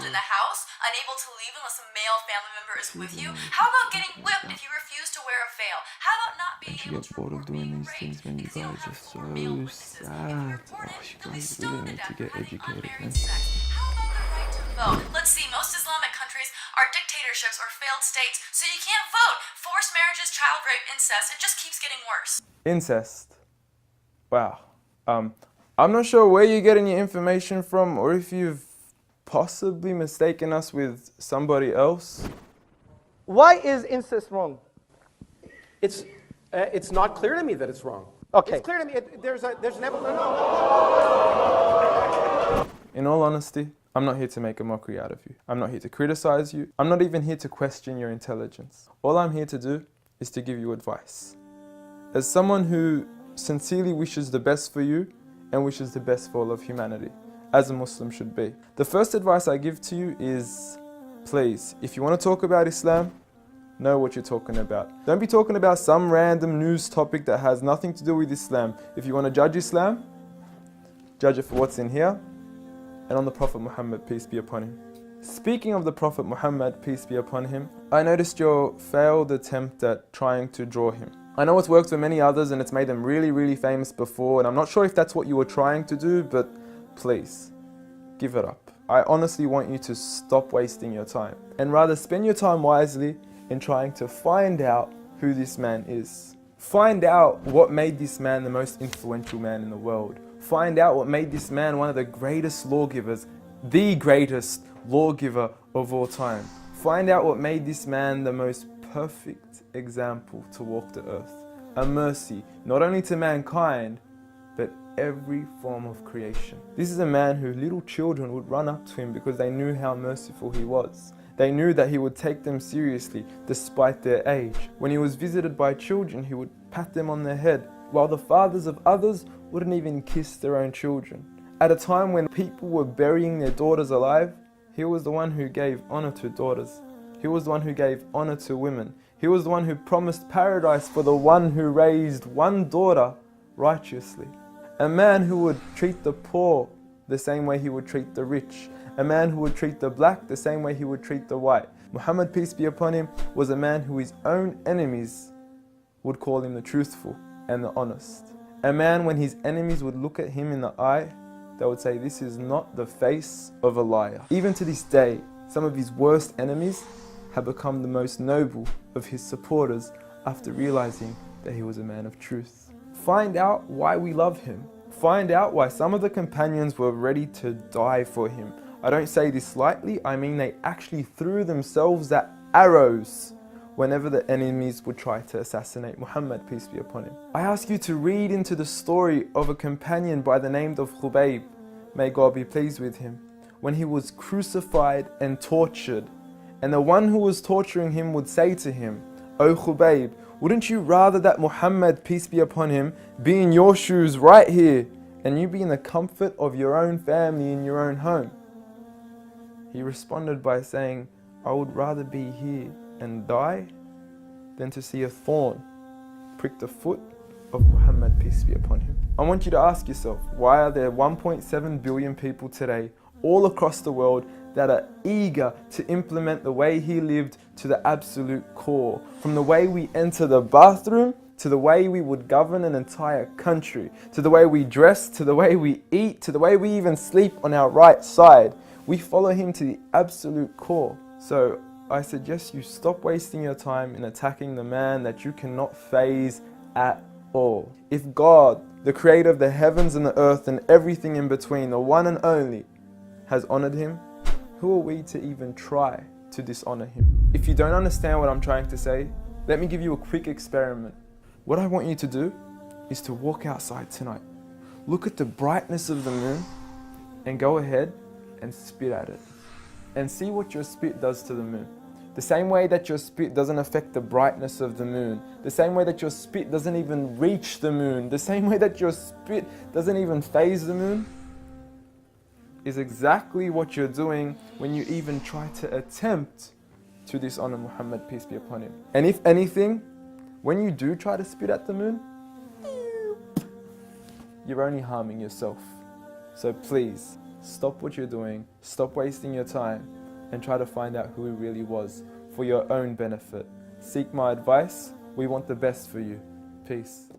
in the house, unable to leave unless a male family member is with you? How about getting whipped if you refuse to wear a veil? How about not being able to report being raped because you don't have 4 male witnesses? If you report it, you'll be stoned to death for having unmarried sex. How about the right to vote? Let's see, most Islamic countries are dictatorships or failed states, so you can't vote. Forced marriages, child rape, incest, it just keeps getting worse. Incest. Wow. I'm not sure where you're getting your information from or if you've possibly mistaken us with somebody else. Why is incest wrong? It's not clear to me that it's wrong. Okay. It's clear to me there's an evolution. In all honesty, I'm not here to make a mockery out of you. I'm not here to criticize you. I'm not even here to question your intelligence. All I'm here to do is to give you advice. As someone who sincerely wishes the best for you and wishes the best for all of humanity, as a Muslim should be. The first advice I give to you is, please, if you want to talk about Islam, know what you're talking about. Don't be talking about some random news topic that has nothing to do with Islam. If you want to judge Islam, judge it for what's in here and on the Prophet Muhammad, peace be upon him. Speaking of the Prophet Muhammad, peace be upon him, I noticed your failed attempt at trying to draw him. I know it's worked for many others and it's made them really, really famous before, and I'm not sure if that's what you were trying to do, but please, give it up. I honestly want you to stop wasting your time and rather spend your time wisely in trying to find out who this man is. Find out what made this man the most influential man in the world. Find out what made this man one of the greatest lawgivers, the greatest lawgiver of all time. Find out what made this man the most perfect example to walk the earth. A mercy, not only to mankind, but every form of creation. This is a man who little children would run up to him because they knew how merciful he was. They knew that he would take them seriously despite their age. When he was visited by children, he would pat them on their head, while the fathers of others wouldn't even kiss their own children. At a time when people were burying their daughters alive, he was the one who gave honor to daughters. He was the one who gave honor to women. He was the one who promised paradise for the one who raised one daughter righteously. A man who would treat the poor the same way he would treat the rich. A man who would treat the black the same way he would treat the white. Muhammad, peace be upon him, was a man who his own enemies would call him the truthful and the honest. A man when his enemies would look at him in the eye, they would say, this is not the face of a liar. Even to this day, some of his worst enemies have become the most noble of his supporters after realizing that he was a man of truth. Find out why we love him. Find out why some of the companions were ready to die for him. I don't say this lightly, I mean they actually threw themselves at arrows whenever the enemies would try to assassinate Muhammad, peace be upon him. I ask you to read into the story of a companion by the name of Khubayb, may God be pleased with him, when he was crucified and tortured. And the one who was torturing him would say to him, O Khubayb, wouldn't you rather that Muhammad, peace be upon him, be in your shoes right here, and you be in the comfort of your own family in your own home? He responded by saying, I would rather be here and die than to see a thorn prick the foot of Muhammad, peace be upon him. I want you to ask yourself, why are there 1.7 billion people today all across the world that are eager to implement the way he lived to the absolute core? From the way we enter the bathroom, to the way we would govern an entire country, to the way we dress, to the way we eat, to the way we even sleep on our right side. We follow him to the absolute core. So I suggest you stop wasting your time in attacking the man that you cannot faze at all. If God, the creator of the heavens and the earth and everything in between, the one and only, has honored him, who are we to even try to dishonor him? If you don't understand what I'm trying to say, let me give you a quick experiment. What I want you to do is to walk outside tonight, look at the brightness of the moon, and go ahead and spit at it. And see what your spit does to the moon. The same way that your spit doesn't affect the brightness of the moon, the same way that your spit doesn't even reach the moon, the same way that your spit doesn't even faze the moon, is exactly what you're doing when you even try to attempt to dishonor Muhammad, peace be upon him. And if anything, when you do try to spit at the moon, you're only harming yourself. So please, stop what you're doing, stop wasting your time, and try to find out who he really was for your own benefit. Seek my advice. We want the best for you. Peace.